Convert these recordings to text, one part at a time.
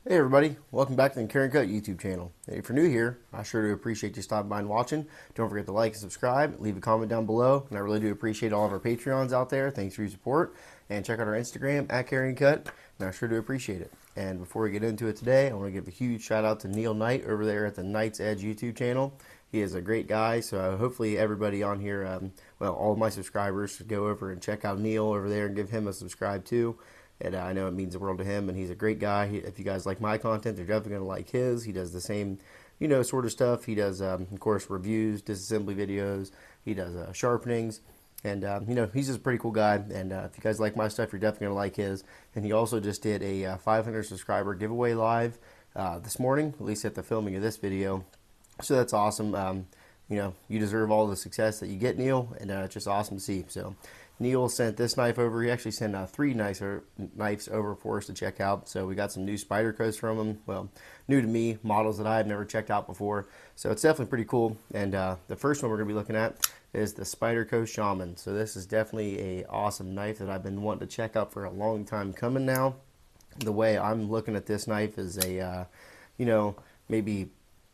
Hey everybody, welcome back to the Carryandcut YouTube channel. If you're new here, I sure do appreciate you stopping by and watching. Don't forget to like and subscribe, leave a comment down below, and I really do appreciate all of our Patreons out there. Thanks for your support, and check out our Instagram at Carryandcut, and I sure do appreciate it. And before we get into it today, I want to give a huge shout out to Neil Knight over there at the Knight's Edge YouTube channel. He is a great guy, so hopefully everybody on here, all of my subscribers, should go over and check out Neil over there and give him a subscribe too. And I know it means the world to him, and he's a great guy. If you guys like my content, they're definitely going to like his. He does the same, sort of stuff. He does, of course, reviews, disassembly videos. He does sharpenings, and, he's just a pretty cool guy. And if you guys like my stuff, you're definitely going to like his. And he also just did a 500 subscriber giveaway live this morning, at least at the filming of this video. So that's awesome. You deserve all the success that you get, Neil, and it's just awesome to see. So Neil sent this knife over. He actually sent three knives over for us to check out. So we got some new Spydercos from him. Well, new to me, models that I've never checked out before. So it's definitely pretty cool. And the first one we're going to be looking at is the Spyderco Shaman. So this is definitely a awesome knife that I've been wanting to check out for a long time coming now. The way I'm looking at this knife is a, maybe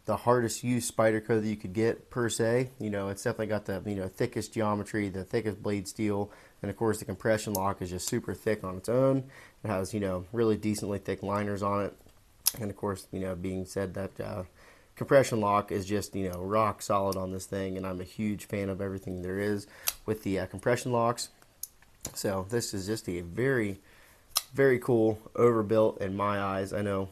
the hardest used Spyderco that you could get per se. It's definitely got the thickest geometry, the thickest blade steel, and of course the compression lock is just super thick on its own. It has really decently thick liners on it, and of course being said that compression lock is just rock solid on this thing, and I'm a huge fan of everything there is with the compression locks. So this is just a very, very cool overbuilt in my eyes. I know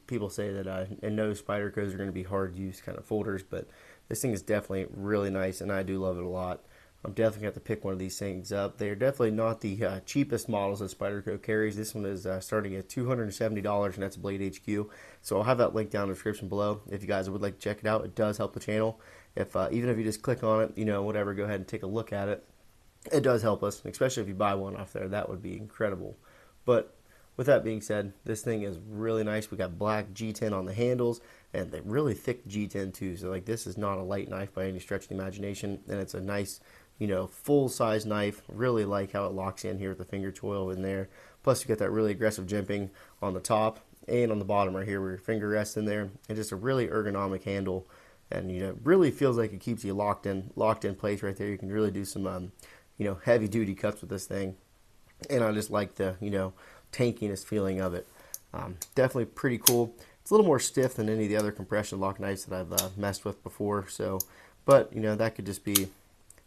people say that and no Spydercos are going to be hard use kind of folders, but this thing is definitely really nice, and I do love it a lot. I'm definitely going to have to pick one of these things up. They are definitely not the cheapest models that Spyderco carries. This one is starting at $270, and that's Blade HQ. So I'll have that link down in the description below if you guys would like to check it out. It does help the channel. If even if you just click on it, whatever, go ahead and take a look at it. It does help us, especially if you buy one off there. That would be incredible. But with that being said, this thing is really nice. We got black G10 on the handles, and the really thick G10 too. So like, this is not a light knife by any stretch of the imagination, and it's a nice, full-size knife. Really like how it locks in here with the finger choil in there. Plus, you get that really aggressive jimping on the top and on the bottom right here where your finger rests in there, and just a really ergonomic handle. And really feels like it keeps you locked in place right there. You can really do some, heavy-duty cuts with this thing, and I just like the, tankiness feeling of it. Definitely pretty cool. It's a little more stiff than any of the other compression lock knives that I've messed with before. So, but that could just be,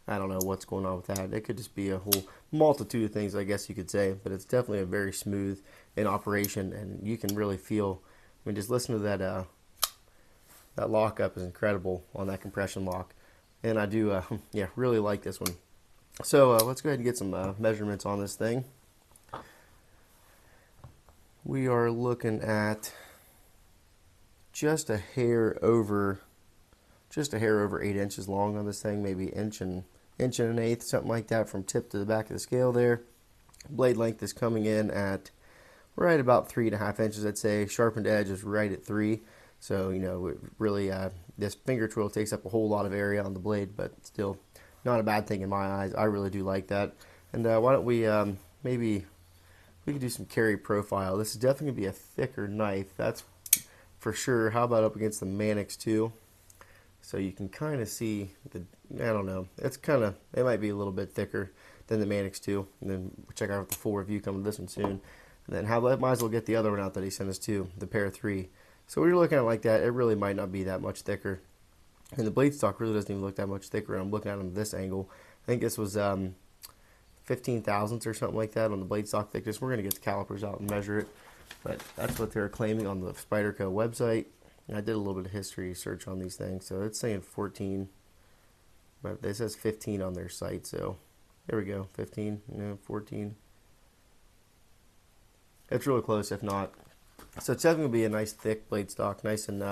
I don't know what's going on with that. It could just be a whole multitude of things, I guess you could say. But it's definitely a very smooth in operation, and you can really feel. I mean, just listen to that. That lockup is incredible on that compression lock, and I do, really like this one. So let's go ahead and get some measurements on this thing. We are looking at just a hair over 8 inches long on this thing, maybe inch and an eighth, something like that, from tip to the back of the scale there. Blade length is coming in at right about 3.5 inches, I'd say. Sharpened edge is right at 3. So it really this finger choil takes up a whole lot of area on the blade, but still not a bad thing in my eyes. I really do like that. And why don't we maybe we could do some carry profile. This is definitely going to be a thicker knife, that's for sure. How about up against the Mannix 2? So you can kind of see the, I don't know, it might be a little bit thicker than the Mannix 2. And then we'll check out the full review coming to this one soon. And then might as well get the other one out that he sent us too, the Pair 3. So when you're looking at it like that, it really might not be that much thicker. And the blade stock really doesn't even look that much thicker. I'm looking at it from this angle. I think this was 15 thousandths or something like that on the blade stock thickness. We're going to get the calipers out and measure it, but that's what they're claiming on the Spyderco website. And I did a little bit of history search on these things, so it's saying 14, but it says 15 on their site, so there we go, 15, 14. It's really close, if not. So it's definitely going to be a nice thick blade stock, nice and,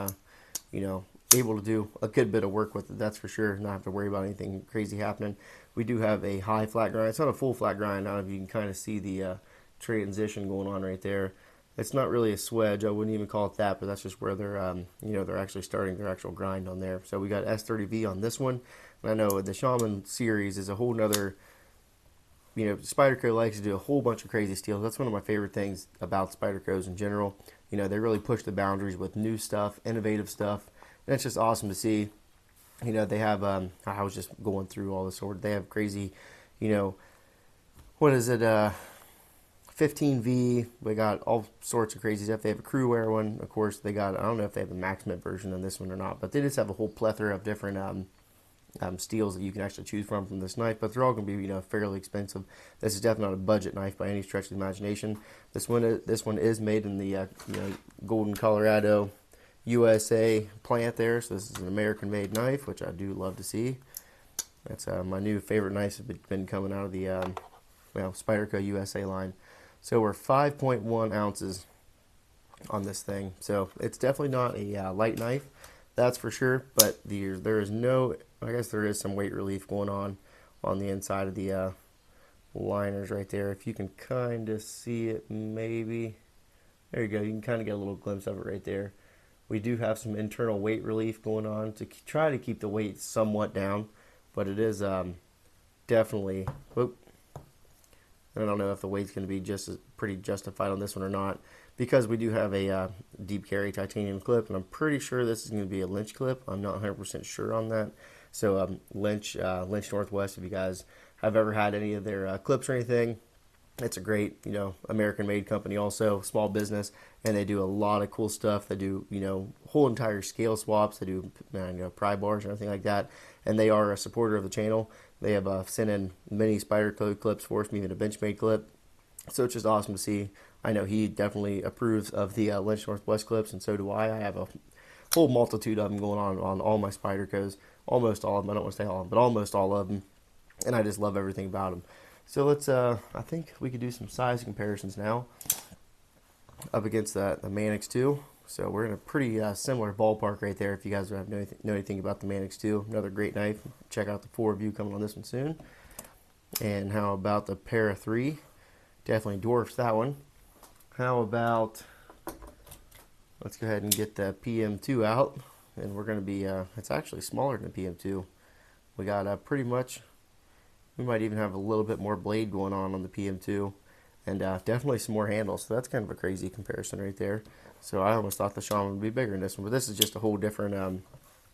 able to do a good bit of work with it, that's for sure. Not have to worry about anything crazy happening. We do have a high flat grind. It's not a full flat grind. I don't know if you can kind of see the transition going on right there. It's not really a swedge. I wouldn't even call it that, but that's just where they're, they're actually starting their actual grind on there. So we got S30V on this one. And I know the Shaman series is a whole you know, Spyderco likes to do a whole bunch of crazy steels. That's one of my favorite things about Spydercos in general. You know, they really push the boundaries with new stuff, innovative stuff, and it's just awesome to see. You know, they have, I was just going through all this order. They have crazy, you know, what is it, 15V. They got all sorts of crazy stuff. They have a crew wear one. Of course, they got, I don't know if they have the max mint version on this one or not, but they just have a whole plethora of different steels that you can actually choose from this knife, but they're all going to be, you know, fairly expensive. This is definitely not a budget knife by any stretch of the imagination. This one is made in the you know, Golden, Colorado, USA plant there, so this is an American-made knife, which I do love to see. That's my new favorite knives have been coming out of the well, Spyderco USA line. So we're 5.1 ounces on this thing, so it's definitely not a light knife, that's for sure. But there is no, I guess there is some weight relief going on the inside of the liners right there. If you can kind of see it, maybe. There you go. You can kind of get a little glimpse of it right there. We do have some internal weight relief going on to try to keep the weight somewhat down, but it is definitely, whoop, I don't know if the weight's going to be pretty justified on this one or not, because we do have a deep carry titanium clip, and I'm pretty sure this is going to be a Lynch clip. I'm not 100% sure on that. So Lynch Northwest, if you guys have ever had any of their clips or anything, it's a great, you know, American-made company, also small business, and they do a lot of cool stuff. They do, you know, whole entire scale swaps. They do, you know, pry bars and everything like that. And they are a supporter of the channel. They have sent in many Spyderco clips for us, even a Benchmade clip. So it's just awesome to see. I know he definitely approves of the Lynch Northwest clips, and so do I. I have a whole multitude of them going on all my Spydercos. Almost all of them. I don't want to say all of them, but almost all of them. And I just love everything about them. So let's, I think we could do some size comparisons now up against the Manix 2. So we're in a pretty similar ballpark right there. If you guys have know anything about the Manix 2, another great knife. Check out the 4 review coming on this one soon. And how about the Para 3? Definitely dwarfs that one. How about, let's go ahead and get the PM2 out. And we're going to be, it's actually smaller than the PM2. We got pretty much, we might even have a little bit more blade going on the PM2, and definitely some more handles. So that's kind of a crazy comparison right there. So I almost thought the Shaman would be bigger than this one, but this is just a whole different, I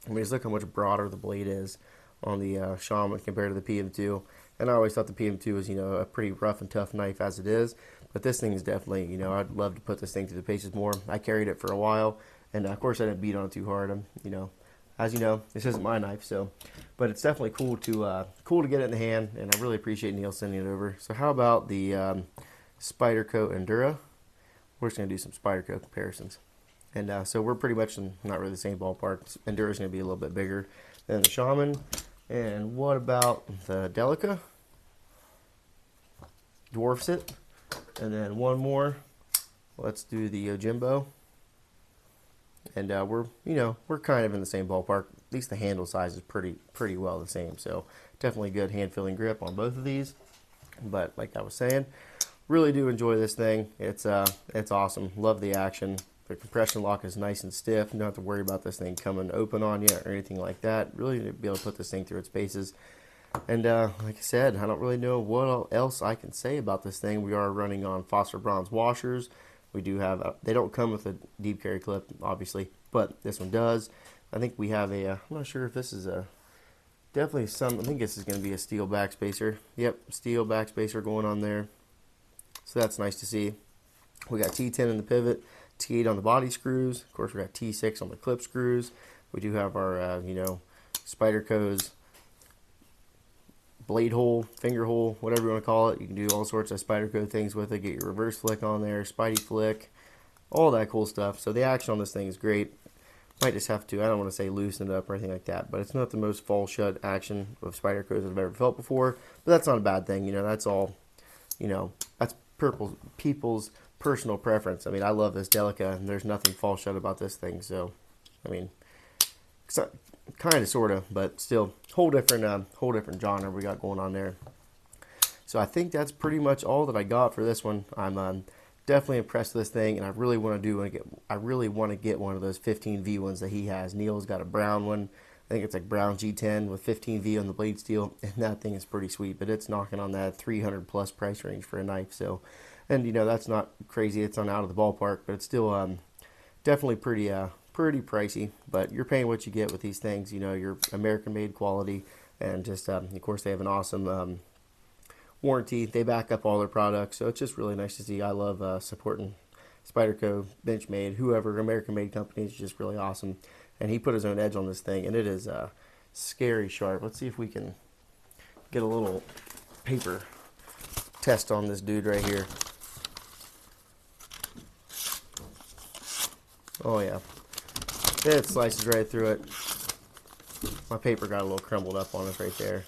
mean, just look how much broader the blade is on the Shaman compared to the PM2. And I always thought the PM2 was, you know, a pretty rough and tough knife as it is, but this thing is definitely, you know, I'd love to put this thing through the paces more. I carried it for a while, and of course I didn't beat on it too hard. You know, as you know, this isn't my knife, so, but it's definitely cool to get it in the hand, and I really appreciate Neil sending it over. So how about the Spyderco Endura? We're just going to do some Spyderco comparisons. And so we're pretty much in not really the same ballpark. Endura is going to be a little bit bigger than the Shaman. And what about the Delica? Dwarfs it. And then one more. Let's do the Yojimbo. And we're kind of in the same ballpark. At least the handle size is pretty well the same. So definitely good hand feeling grip on both of these. But like I was saying, really do enjoy this thing. It's awesome. Love the action. The compression lock is nice and stiff. You don't have to worry about this thing coming open on you or anything like that. Really be able to put this thing through its paces. And like I said, I don't really know what else I can say about this thing. We are running on phosphor bronze washers. We do have, they don't come with a deep carry clip, obviously, but this one does. I think we have I'm not sure if this is definitely I think this is going to be a steel backspacer. Yep, steel backspacer going on there. So that's nice to see. We got T10 in the pivot, T8 on the body screws. Of course, we got T6 on the clip screws. We do have our, Spyderco's blade hole, finger hole, whatever you want to call it. You can do all sorts of Spyderco things with it. Get your reverse flick on there, Spidey flick, all that cool stuff. So the action on this thing is great. Might just have to, I don't want to say loosen it up or anything like that, but it's not the most fall shut action of Spyderco's I've ever felt before. But that's not a bad thing. You know, that's all, that's people's personal preference. I mean, I love this Delica, and there's nothing fall shut about this thing. So, I mean, kind of, sort of, but still, whole different genre we got going on there. So I think that's pretty much all that I got for this one. I'm definitely impressed with this thing, and I really want to get one of those 15V ones that he has. Neil's got a brown one. I think it's like brown G10 with 15V on the blade steel, and that thing is pretty sweet, but it's knocking on that 300 plus price range for a knife. So, and you know, that's not crazy, it's on out of the ballpark, but it's still definitely pretty pricey, but you're paying what you get with these things. You know, your American made quality, and just of course they have an awesome warranty. They back up all their products, so it's just really nice to see. I love supporting Spyderco, Benchmade, whoever, American made companies, just really awesome. And he put his own edge on this thing, and it is scary sharp. Let's see if we can get a little paper test on this dude right here. Oh yeah, it slices right through it. My paper got a little crumbled up on us right there.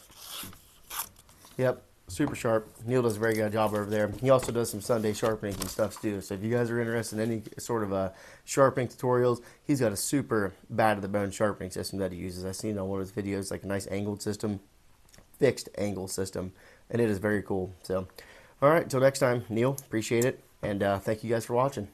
Yep, super sharp. Neil does a very good job over there. He also does some Sunday sharpening and stuff too. So if you guys are interested in any sort of sharpening tutorials, he's got a super bad to the bone sharpening system that he uses. I've seen on one of his videos, like a nice angled system, fixed angle system, and it is very cool. So, all right, until next time, Neil, appreciate it, and thank you guys for watching.